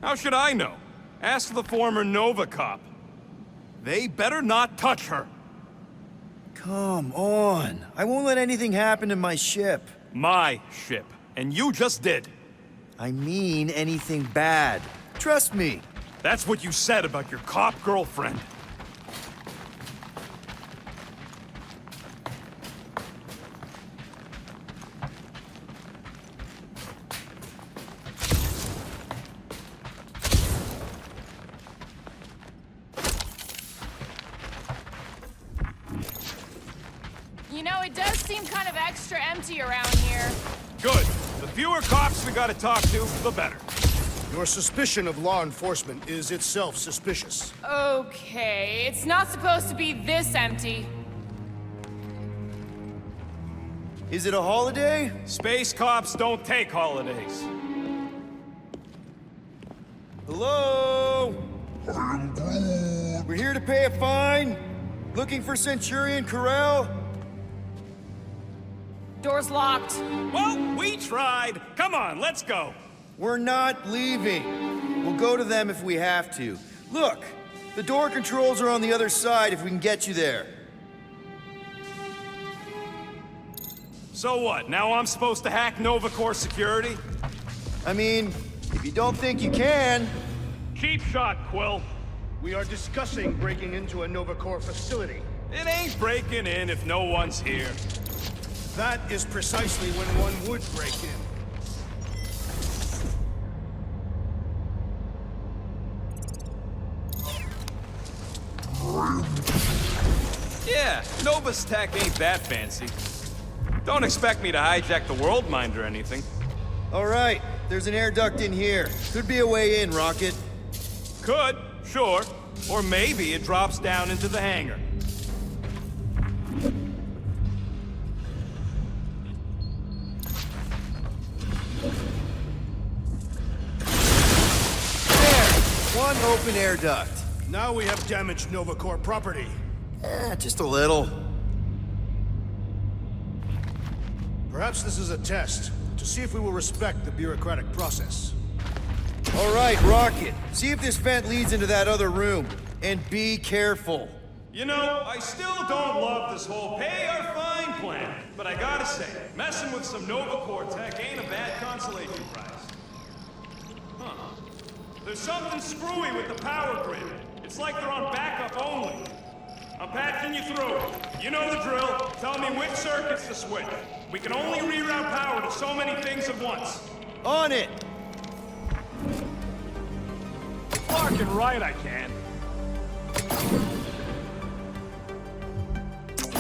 Speaker 8: How should I know? Ask the former Nova cop. They better not touch her.
Speaker 9: Come on. I won't let anything happen to my ship.
Speaker 8: My ship. And you just did.
Speaker 9: I mean anything bad. Trust me.
Speaker 8: That's what you said about your cop girlfriend.
Speaker 3: You know, it does seem kind of extra empty around here.
Speaker 8: Good. The fewer cops we gotta talk to, the better.
Speaker 1: Your suspicion of law enforcement is itself suspicious.
Speaker 3: Okay, it's not supposed to be this empty.
Speaker 9: Is it a holiday?
Speaker 8: Space cops don't take holidays.
Speaker 9: Hello? We're here to pay a fine. Looking for Centurion Ko-Rel?
Speaker 3: Door's locked.
Speaker 8: Well, we tried. Come on, let's go.
Speaker 9: We're not leaving. We'll go to them if we have to. Look, the door controls are on the other side if we can get you there.
Speaker 8: So what, now I'm supposed to hack Nova Corps security?
Speaker 9: I mean, if you don't think you can...
Speaker 8: Cheap shot, Quill.
Speaker 1: We are discussing breaking into a Nova Corps facility.
Speaker 8: It ain't breaking in if no one's here.
Speaker 1: That is precisely when one would break in.
Speaker 8: Yeah, Nova's tech ain't that fancy. Don't expect me to hijack the world mind or anything.
Speaker 9: All right, there's an air duct in here. Could be a way in, Rocket.
Speaker 8: Could, sure. Or maybe it drops down into the hangar.
Speaker 9: There! One open air duct.
Speaker 1: Now we have damaged Nova Corps property.
Speaker 9: Just a little.
Speaker 1: Perhaps this is a test, to see if we will respect the bureaucratic process.
Speaker 9: All right, Rocket. See if this vent leads into that other room. And be careful.
Speaker 8: You know, I still don't love this whole pay or fine plan. But I gotta say, messing with some Nova Corps tech ain't a bad consolation prize. Huh. There's something screwy with the power grid. It's like they're on backup only. I'm patching you through. You know the drill. Tell me which circuits to switch. We can only reroute power to so many things at once.
Speaker 9: On it!
Speaker 8: Fucking right I can.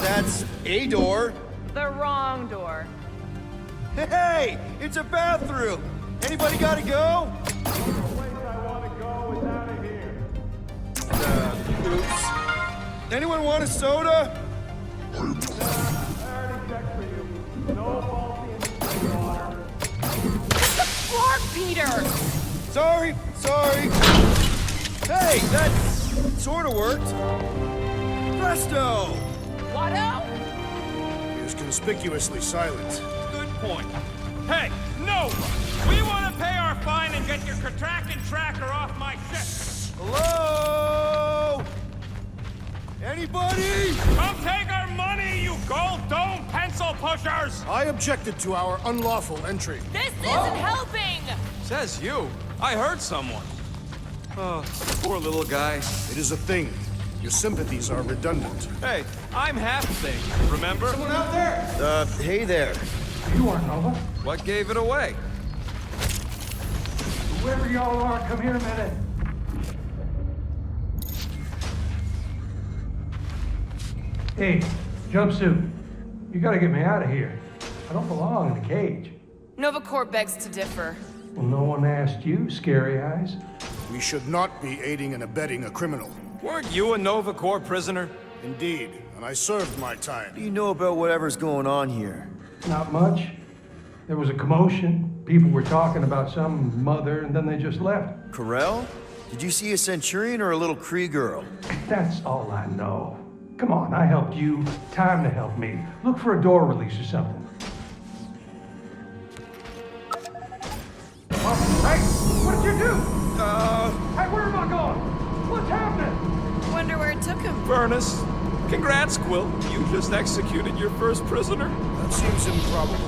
Speaker 9: That's a door.
Speaker 3: The wrong door.
Speaker 9: Hey! It's a bathroom! Anybody gotta go?
Speaker 8: The place I want to go is out of here.
Speaker 9: Oops. Anyone want a soda?
Speaker 8: I already checked for you. No faulty in water.
Speaker 3: Floor, Peter!
Speaker 9: Sorry. Hey, that sort of worked. Presto!
Speaker 3: Watto?
Speaker 1: He is conspicuously silent.
Speaker 8: Good point. Hey, no! We want to pay our fine and get your tracking tracker off my ship.
Speaker 9: Hello? Anybody?
Speaker 8: Come take our money, you gold dome pencil pushers!
Speaker 1: I objected to our unlawful entry.
Speaker 3: This isn't helping!
Speaker 8: Says you. I heard someone. Oh, poor little guy.
Speaker 1: It is a thing. Your sympathies are redundant.
Speaker 8: Hey, I'm half thing, remember?
Speaker 1: Someone out there!
Speaker 9: Hey there.
Speaker 13: You aren't Nova.
Speaker 8: What gave it away?
Speaker 13: Whoever y'all are, come here a minute. Hey, jumpsuit. You gotta get me out of here. I don't belong in a cage.
Speaker 3: Nova Corps begs to differ.
Speaker 13: Well, no one asked you, Scary Eyes.
Speaker 1: We should not be aiding and abetting a criminal.
Speaker 8: Weren't you a Nova Corps prisoner?
Speaker 1: Indeed, and I served my time.
Speaker 9: What do you know about whatever's going on here?
Speaker 13: Not much. There was a commotion. People were talking about some mother, and then they just left.
Speaker 9: Ko-Rel? Did you see a Centurion or a little Kree girl?
Speaker 13: That's all I know. Come on, I helped you. Time to help me. Look for a door release or something. Hey, what did you do? Hey, where am I going? What's happening?
Speaker 3: Wonder where it took him.
Speaker 8: Furnace. Congrats, Quill. You just executed your first prisoner.
Speaker 1: That seems improbable.